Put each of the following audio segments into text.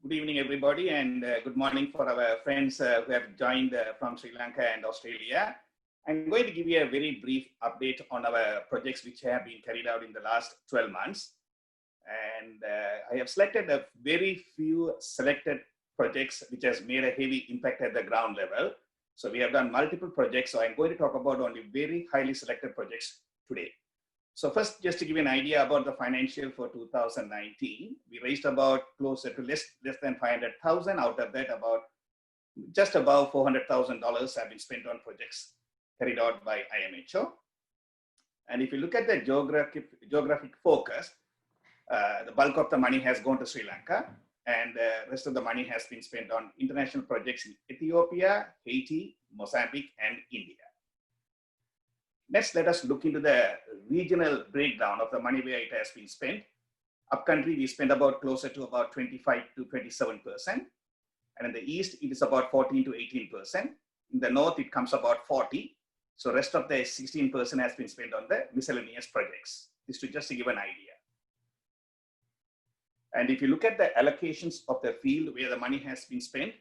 Good evening, everybody, and good morning for our friends who have joined from Sri Lanka and Australia. I'm going to give you a very brief update on our projects which have been carried out in the last 12 months. And I have selected a very few selected projects which has made a heavy impact at the ground level. So we have done multiple projects. So I'm going to talk about only very highly selected projects today. So first, just to give you an idea about the financial for 2019, we raised about closer to less than 500,000. Out of that, about just above $400,000 have been spent on projects carried out by IMHO. And if you look at the geographic focus, the bulk of the money has gone to Sri Lanka, and the rest of the money has been spent on international projects in Ethiopia, Haiti, Mozambique, and India. Next, let us look into the regional breakdown of the money where it has been spent. Upcountry, we spent about closer to about 25 to 27%. And in the East, it is about 14 to 18%. In the North, it comes about 40. So rest of the 16% has been spent on the miscellaneous projects. This to just to give an idea. And if you look at the allocations of the field where the money has been spent,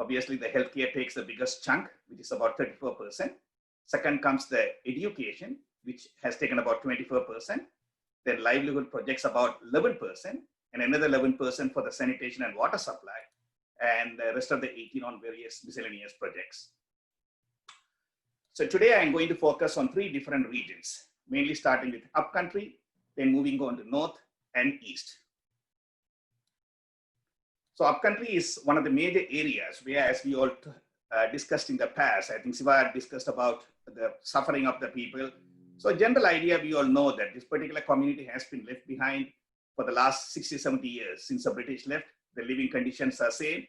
obviously the healthcare takes the biggest chunk, which is about 34%. Second comes the education, which has taken about 24%. Then livelihood projects about 11%, and another 11% for the sanitation and water supply, and the rest of the 18 on various miscellaneous projects. So today I'm going to focus on three different regions, mainly starting with upcountry, then moving on to north and east. So upcountry is one of the major areas where, as we all discussed in the past, I think Siva discussed about the suffering of the people. So general idea, we all know that this particular community has been left behind for the last 60, 70 years. Since the British left, the living conditions are same.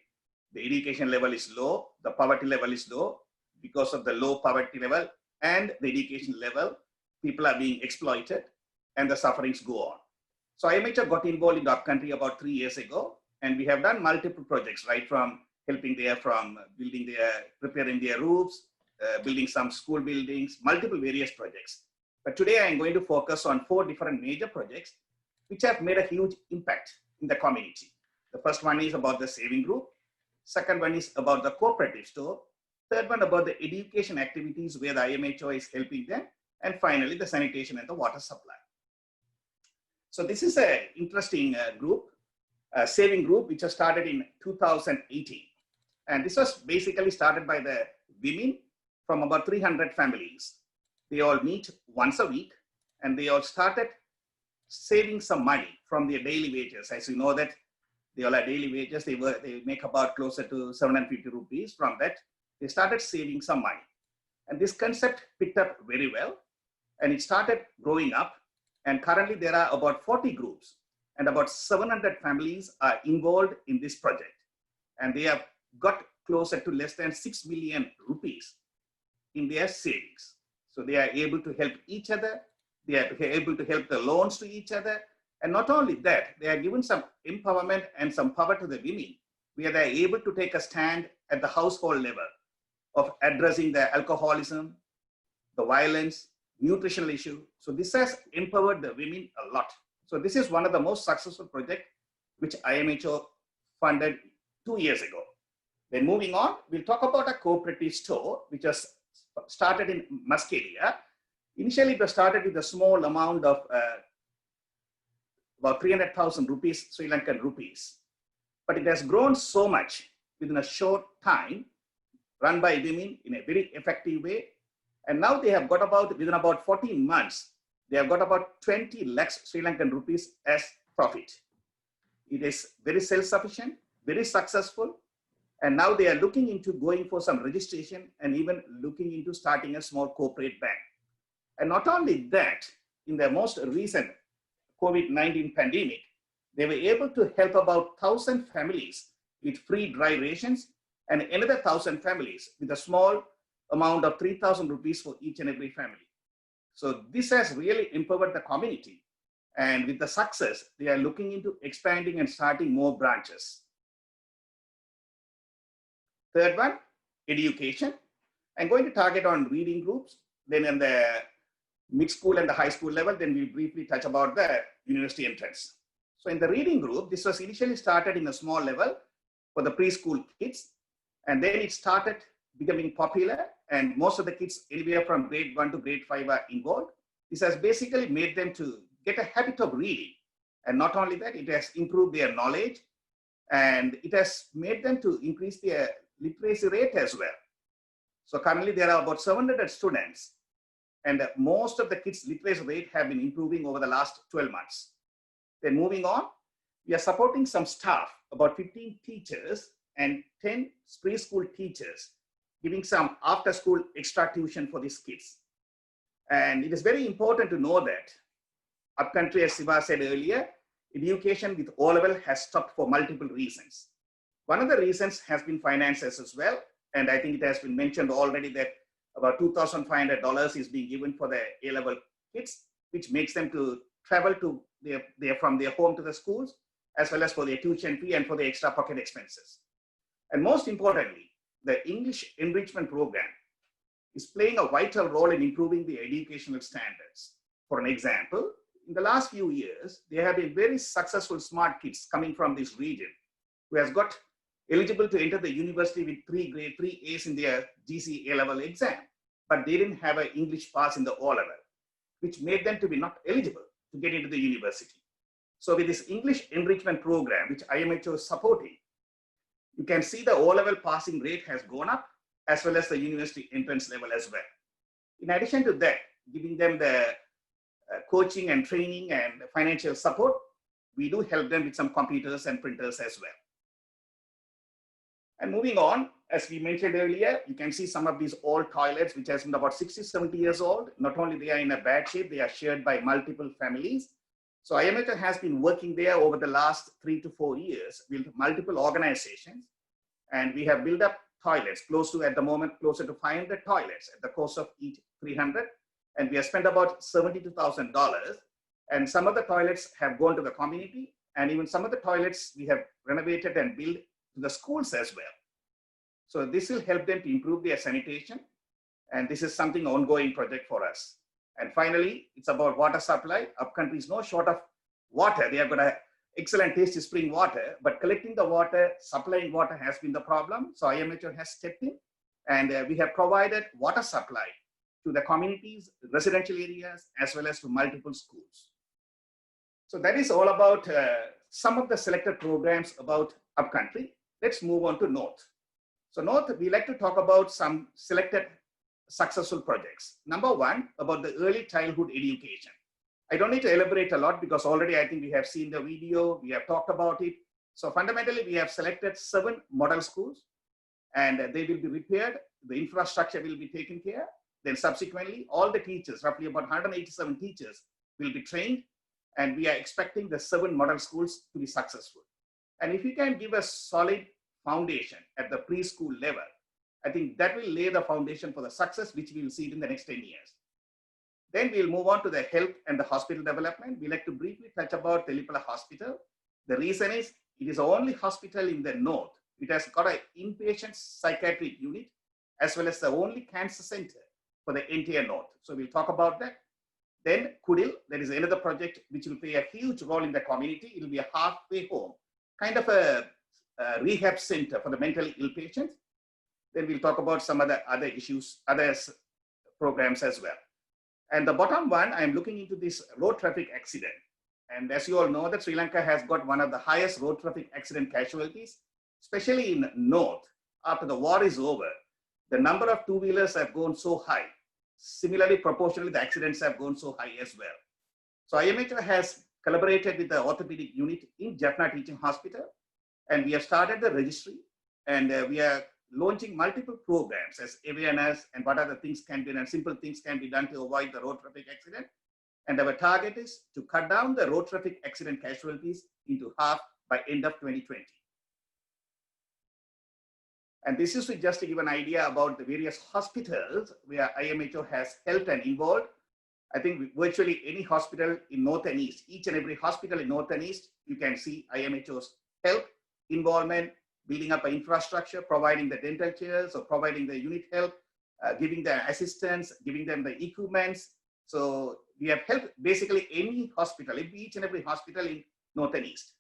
The education level is low. The poverty level is low. Because of the low poverty level and the education level, people are being exploited and the sufferings go on. So IMHO got involved in the upcountry about 3 years ago, and we have done multiple projects, right from helping there, from building their, repairing their roofs, building some school buildings, multiple various projects. But today I am going to focus on 4 different major projects which have made a huge impact in the community. The first one is about the saving group. Second one is about the cooperative store. Third one about the education activities where the IMHO is helping them. And finally, the sanitation and the water supply. So this is an interesting group, saving group, which was started in 2018. And this was basically started by the women from about 300 families. They all meet once a week, and they all started saving some money from their daily wages. As you know that they all have daily wages, they make about closer to 750 rupees. From that, they started saving some money. And this concept picked up very well, and it started growing up. And currently there are about 40 groups, and about 700 families are involved in this project. And they have got closer to less than 6 million rupees in their savings. So they are able to help each other. They are able to help the loans to each other. And not only that, they are given some empowerment and some power to the women, where they are able to take a stand at the household level of addressing the alcoholism, the violence, nutritional issue. So this has empowered the women a lot. So this is one of the most successful projects which IMHO funded 2 years ago. Then moving on, we'll talk about a cooperative store, which was started in Muscaria. Initially, it was started with a small amount of about 300,000 rupees, Sri Lankan rupees. But it has grown so much within a short time, run by women in a very effective way. And now they have got about, within about 14 months, they have got about 20 lakhs Sri Lankan rupees as profit. It is very self-sufficient, very successful. And now they are looking into going for some registration and even looking into starting a small corporate bank. And not only that, in the most recent COVID-19 pandemic, they were able to help about 1,000 families with free dry rations and another 1,000 families with a small amount of 3,000 rupees for each and every family. So this has really empowered the community. And with the success, they are looking into expanding and starting more branches. Third one, education. I'm going to target on reading groups, then in the mid-school and the high school level, then we'll briefly touch about the university entrance. So in the reading group, this was initially started in a small level, for the preschool kids. And then it started becoming popular, and most of the kids anywhere from grade 1 to grade 5 are involved. This has basically made them to get a habit of reading. And not only that, it has improved their knowledge, and it has made them to increase their literacy rate as well. So currently there are about 700 students, and most of the kids' literacy rate have been improving over the last 12 months. Then moving on, we are supporting some staff, about 15 teachers and 10 preschool teachers, giving some after-school extra tuition for these kids. And it is very important to know that upcountry, as Siva said earlier, education with O-level has stopped for multiple reasons. One of the reasons has been finances as well. And I think it has been mentioned already that about $2,500 is being given for the A-level kids, which makes them to travel to from their home to the schools, as well as for their tuition fee and for the extra pocket expenses. And most importantly, the English enrichment program is playing a vital role in improving the educational standards. For an example, in the last few years, there have been very successful smart kids coming from this region who has got eligible to enter the university with grade 3 A's in their GC A-level exam, but they didn't have an English pass in the O-level, which made them to be not eligible to get into the university. So with this English enrichment program, which IMHO is supporting, you can see the O-level passing rate has gone up, as well as the university entrance level as well. In addition to that, giving them the coaching and training and financial support, we do help them with some computers and printers as well. And moving on, as we mentioned earlier, you can see some of these old toilets, which has been about 60, 70 years old. Not only they are in a bad shape, they are shared by multiple families. So IMHO has been working there over the last 3 to 4 years with multiple organizations. And we have built up toilets at the moment, closer to 500 toilets at the cost of each 300. And we have spent about $72,000. And some of the toilets have gone to the community. And even some of the toilets we have renovated and built to the schools as well. So this will help them to improve their sanitation. And this is something ongoing project for us. And finally, it's about water supply. Upcountry is no short of water. They have got an excellent tasty spring water, but collecting the water, supplying water has been the problem. So IMHO has stepped in, and we have provided water supply to the communities, residential areas, as well as to multiple schools. So that is all about some of the selected programs about upcountry. Let's move on to North. So North, we like to talk about some selected successful projects. Number one, about the early childhood education. I don't need to elaborate a lot because already I think we have seen the video, we have talked about it. So fundamentally, we have selected 7 model schools, and they will be repaired. The infrastructure will be taken care. Then subsequently, all the teachers, roughly about 187 teachers, will be trained. And we are expecting the 7 model schools to be successful. And if we can give a solid foundation at the preschool level, I think that will lay the foundation for the success, which we will see in the next 10 years. Then we'll move on to the health and the hospital development. We like to briefly touch about Telipala Hospital. The reason is it is the only hospital in the north. It has got an inpatient psychiatric unit, as well as the only cancer center for the entire north. So we'll talk about that. Then Kudil, there is another project which will play a huge role in the community. It will be a halfway home, kind of a rehab center for the mentally ill patients. Then we'll talk about some other issues, other programs as well. And the bottom one, I'm looking into this road traffic accident. And as you all know, that Sri Lanka has got one of the highest road traffic accident casualties, especially in North. After the war is over, the number of two-wheelers have gone so high. Similarly, proportionally, the accidents have gone so high as well. So IMHO has collaborated with the orthopedic unit in Jaffna Teaching Hospital, and we have started the registry, and we are launching multiple programs as awareness and what other things can be done, simple things can be done to avoid the road traffic accident. And our target is to cut down the road traffic accident casualties into half by end of 2020. And this is just to give an idea about the various hospitals where IMHO has helped and involved. I think virtually any hospital in North and East, each and every hospital in North and East, you can see IMHO's help, involvement, building up an infrastructure, providing the dental chairs or providing the unit help, giving the assistance, giving them the equipments. So we have helped basically any hospital, each and every hospital in North and East.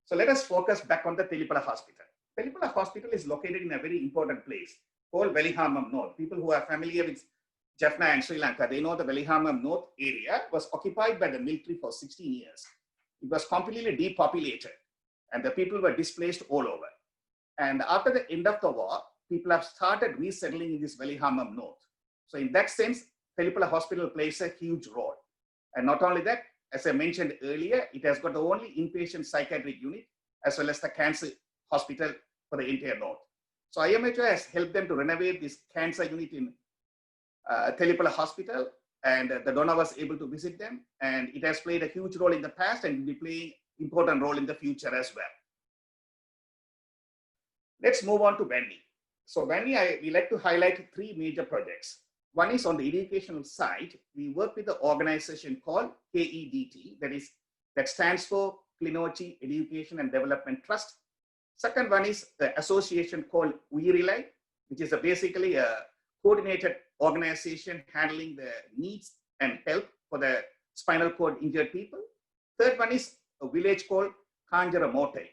So let us focus back on the Telipala Hospital. Telipala Hospital is located in a very important place called Velihamam North. People who are familiar with Jaffna and Sri Lanka, they know the Velihamam North area was occupied by the military for 16 years. It was completely depopulated and the people were displaced all over. And after the end of the war, people have started resettling in this Velihamam North. So in that sense, Telipala Hospital plays a huge role. And not only that, as I mentioned earlier, it has got the only inpatient psychiatric unit as well as the cancer hospital for the entire North. So IMHO has helped them to renovate this cancer unit in Telipala Hospital, and the donor was able to visit them, and it has played a huge role in the past and will be playing an important role in the future as well. Let's move on to Vanni. So Vanni, we like to highlight three major projects. One is on the educational side. We work with an organization called KEDT, that stands for Klinochi Education and Development Trust. Second one is the association called WeRely, which is basically a coordinated organization handling the needs and help for the spinal cord injured people. Third one is a village called Kanjaramotai.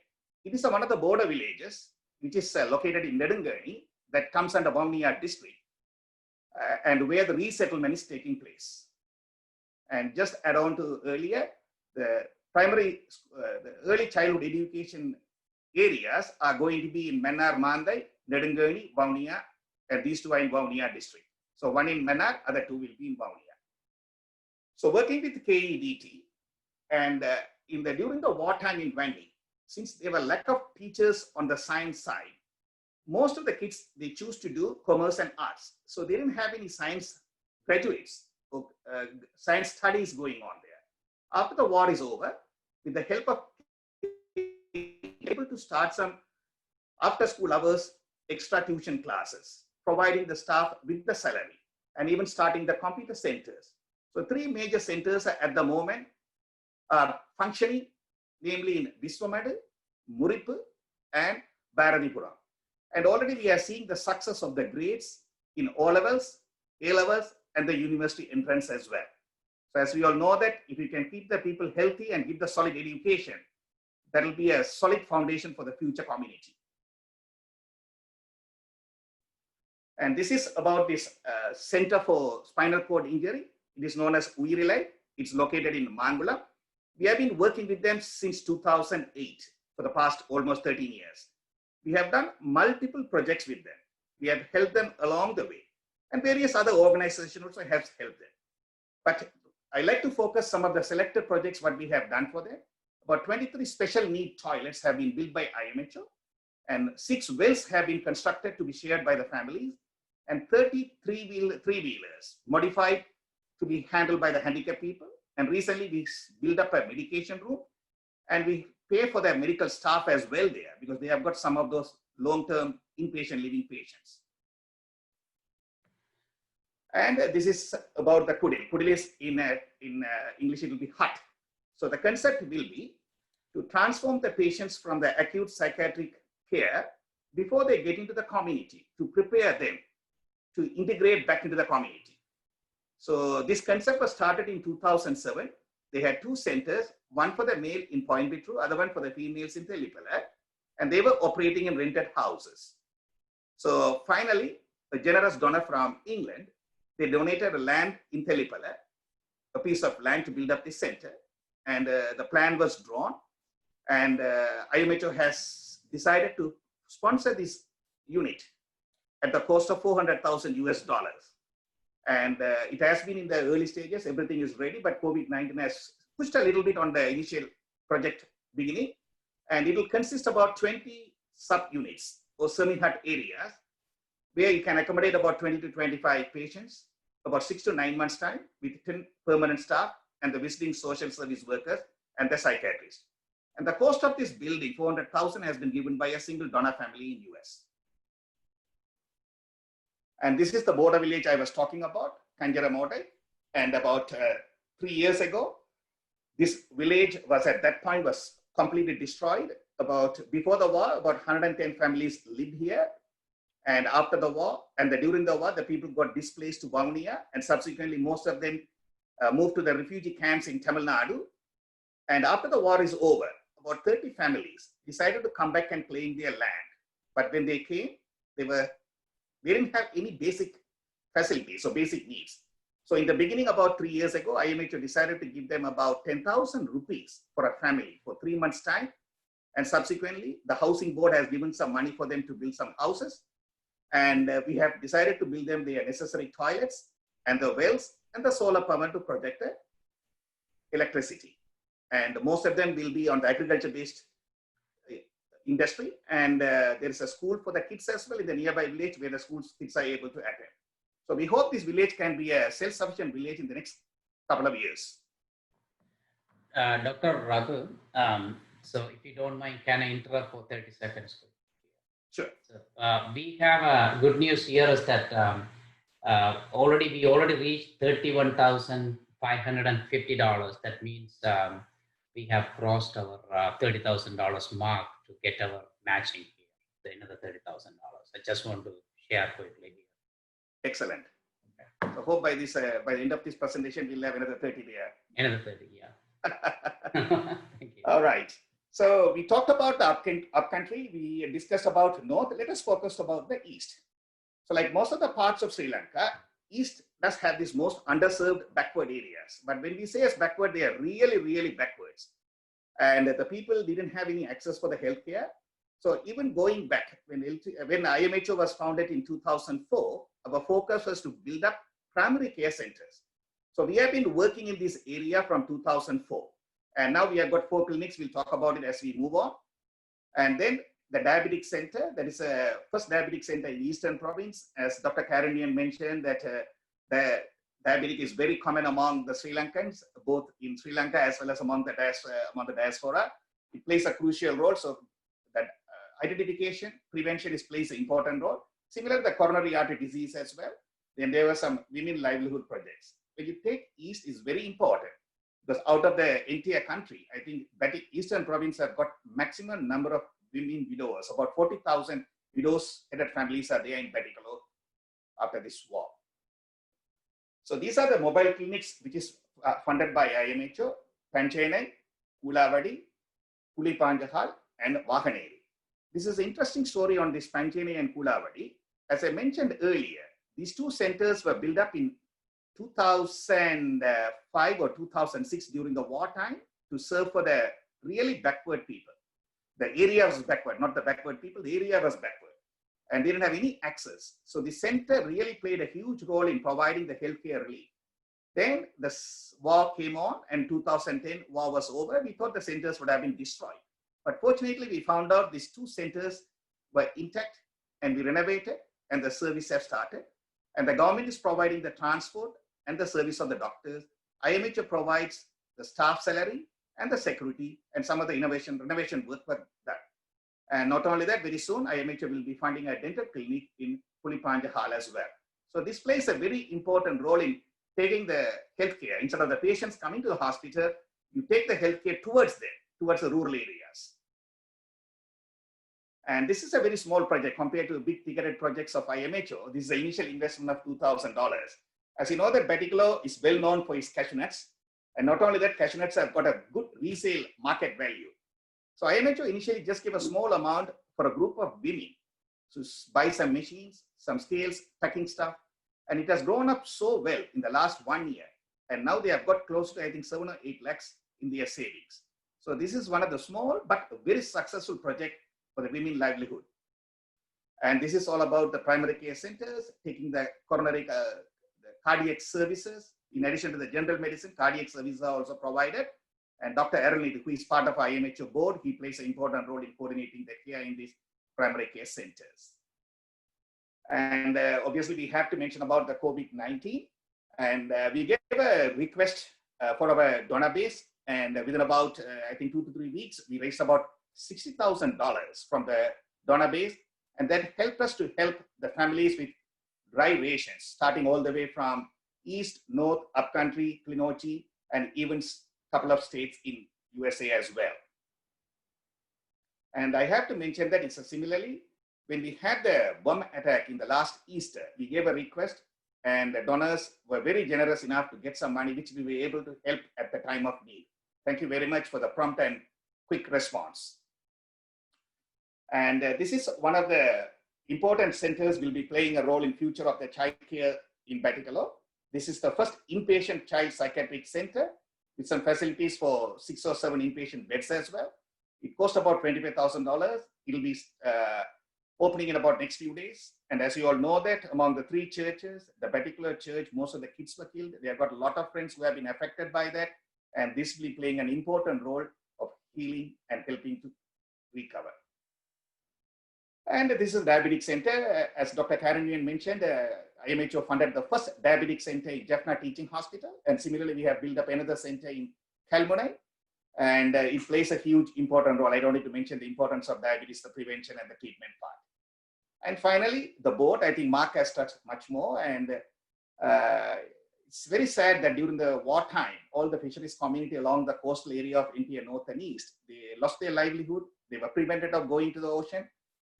It is one of the border villages, which is located in Nedungani, that comes under Vavuniya district, and where the resettlement is taking place. And just add on to earlier, the early childhood education areas are going to be in Mannar Mandai, Nedungani, Vavuniya, and these two are in Vavuniya district. So one in Mannar, other two will be in Vavuniya. So working with KEDT, and during the wartime in Vanni, since there were lack of teachers on the science side, most of the kids, they choose to do commerce and arts. So they didn't have any science graduates or science studies going on there. After the war is over, with the help of able to start some after school hours extra tuition classes, providing the staff with the salary, and even starting the computer centers. So three major centers at the moment are functioning, namely in Viswamadu, Muripu, and Bharatipuram. And already we are seeing the success of the grades in O levels, A levels, and the university entrance as well. So as we all know that if you can keep the people healthy and give the solid education, that will be a solid foundation for the future community. And this is about this Center for Spinal Cord Injury. It is known as WeRely. It's located in Mangulam. We have been working with them since 2008 for the past almost 13 years. We have done multiple projects with them. We have helped them along the way, and various other organizations also have helped them. But I like to focus some of the selected projects what we have done for them. About 23 special need toilets have been built by IMHO, and 6 wells have been constructed to be shared by the families, and 30 three-wheelers modified to be handled by the handicapped people. And recently we built up a medication room, and we pay for their medical staff as well there, because they have got some of those long-term inpatient living patients. And this is about the Kudil. Kudil is in English, it will be hut. So the concept will be to transform the patients from the acute psychiatric care before they get into the community, to prepare them to integrate back into the community. So this concept was started in 2007. They had 2 centers, one for the male in Point Bitru, other one for the females in Telipala, and they were operating in rented houses. So finally, a generous donor from England, they donated a land in Telipala, a piece of land to build up this center, and the plan was drawn, and IMHO has decided to sponsor this unit at the cost of $400,000 US. And it has been in the early stages, everything is ready, but COVID-19 has pushed a little bit on the initial project beginning, and it will consist about 20 sub-units or semi-hut areas where you can accommodate about 20 to 25 patients, about 6 to 9 months time, with 10 permanent staff and the visiting social service workers and the psychiatrist. And the cost of this building, $400,000, has been given by a single donor family in US. And this is the border village I was talking about, Kanjaramotai. And about 3 years ago, this village was at that point was completely destroyed. Before the war, about 110 families lived here. And after the war, and during the war, the people got displaced to Vavuniya, and subsequently most of them moved to the refugee camps in Tamil Nadu. And after the war is over, about 30 families decided to come back and claim their land. But when they came, they didn't have any basic facilities, so basic needs. So in the beginning, about 3 years ago, IMHO decided to give them about 10,000 rupees for a family for 3 months' time. And subsequently, the housing board has given some money for them to build some houses. And we have decided to build them their necessary toilets and the wells and the solar power to project the electricity. And most of them will be on the agriculture-based industry. And there is a school for the kids as well in the nearby village where the schools kids are able to attend. So we hope this village can be a self-sufficient village in the next couple of years. Dr. Raghu, so if you don't mind, can I interrupt for 30 seconds? Sure. So, we have good news here is that we already reached $31,550. That means we have crossed our $30,000 mark to get our matching here, another $30,000. I just want to share quickly here. Excellent. Okay. So hope by the end of this presentation, we'll have another 30 there. Another 30, yeah. Thank you. All right. So we talked about the upcountry. We discussed about north. Let us focus about the east. So like most of the parts of Sri Lanka, east does have these most underserved backward areas. But when we say as backward, they are really, really backwards. And the people didn't have any access for the healthcare. So even going back, when IMHO was founded in 2004, our focus was to build up primary care centers. So we have been working in this area from 2004. And now we have got 4 clinics. We'll talk about it as we move on. And then the diabetic center, that is a first diabetic center in Eastern Province. As Dr. Karanian mentioned, that the diabetic is very common among the Sri Lankans, both in Sri Lanka as well as among the diaspora. It plays a crucial role. So that identification, prevention plays an important role. Similar to the coronary artery disease as well. Then there were some women livelihood projects. When you take East is very important because out of the entire country, I think that Eastern Province have got maximum number of women widowers. About 40,000 widows-headed families are there in Batikalo after this war. So these are the mobile clinics which is funded by IMHO, Panchenai, Kulavadi, Pulipanjahal, and Vahaneri. This is an interesting story on this Panchenai and Kulavadi. As I mentioned earlier, these two centers were built up in 2005 or 2006 during the wartime to serve for the really backward people. The area was backward, not the backward people, the area was backward. And they didn't have any access. So the center really played a huge role in providing the healthcare relief. Then the war came on and 2010 war was over. We thought the centers would have been destroyed. But fortunately, we found out these two centers were intact and we renovated and the service have started. And the government is providing the transport and the service of the doctors. IMHO provides the staff salary and the security and some of the renovation work were done. And not only that, very soon IMHO will be funding a dental clinic in Pulipanjahal as well. So this plays a very important role in taking the healthcare. Instead of the patients coming to the hospital, you take the healthcare towards them, towards the rural areas. And this is a very small project compared to big ticketed projects of IMHO. This is the initial investment of $2,000. As you know, that Batikalo is well known for its cashew nuts. And not only that, cashew nuts have got a good resale market value. So IMHO initially just gave a small amount for a group of women to buy some machines, some scales, packing stuff. And it has grown up so well in the last 1 year. And now they have got close to, I think, 7 or 8 lakhs in their savings. So this is one of the small but very successful project for the women livelihood. And this is all about the primary care centers, taking the coronary, the cardiac services. In addition to the general medicine, cardiac services are also provided. And Dr. Arunid, who is part of IMHO board, he plays an important role in coordinating the care in these primary care centers. And obviously, we have to mention about the COVID-19. And we gave a request for our donor base. And within about, I think, 2 to 3 weeks, we raised about $60,000 from the donor base. And that helped us to help the families with dry rations, starting all the way from east, north, upcountry, Klinochi, and even a couple of states in USA as well. And I have to mention that it's similarly, when we had the bomb attack in the last Easter, we gave a request and the donors were very generous enough to get some money, which we were able to help at the time of need. Thank you very much for the prompt and quick response. And this is one of the important centers will be playing a role in future of the child care in Batticaloa. This is the first inpatient child psychiatric center with some facilities for 6 or 7 inpatient beds as well. It costs about $25,000. It'll be opening in about next few days. And as you all know that among the 3 churches, the particular church, most of the kids were killed. They have got a lot of friends who have been affected by that. And this will be playing an important role of healing and helping to recover. And this is Diabetic Center. As Dr. Karen Nguyen mentioned, IMHO funded the first diabetic center in Jaffna Teaching Hospital. And similarly, we have built up another center in Kalmunai. And it plays a huge important role. I don't need to mention the importance of diabetes, the prevention and the treatment part. And finally, the board, I think Mark has touched much more. And it's very sad that during the wartime, all the fisheries community along the coastal area of India, north and east, they lost their livelihood. They were prevented of going to the ocean.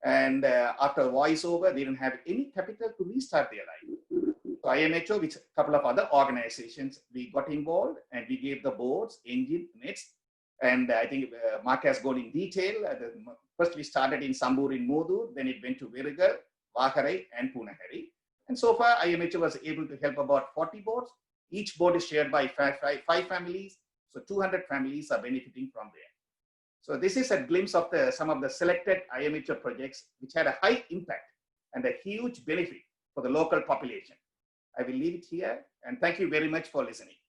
And after the war is over, they didn't have any capital to restart their life. So IMHO, with a couple of other organizations, we got involved and we gave the boards, engine, nets. And I think Mark has gone in detail. First, we started in Sambur in Modur, then it went to Virigal, Vakarai, and Punahari. And so far, IMHO was able to help about 40 boards. Each board is shared by five families. So 200 families are benefiting from there. So this is a glimpse of some of the selected IMHO projects which had a high impact and a huge benefit for the local population. I will leave it here and thank you very much for listening.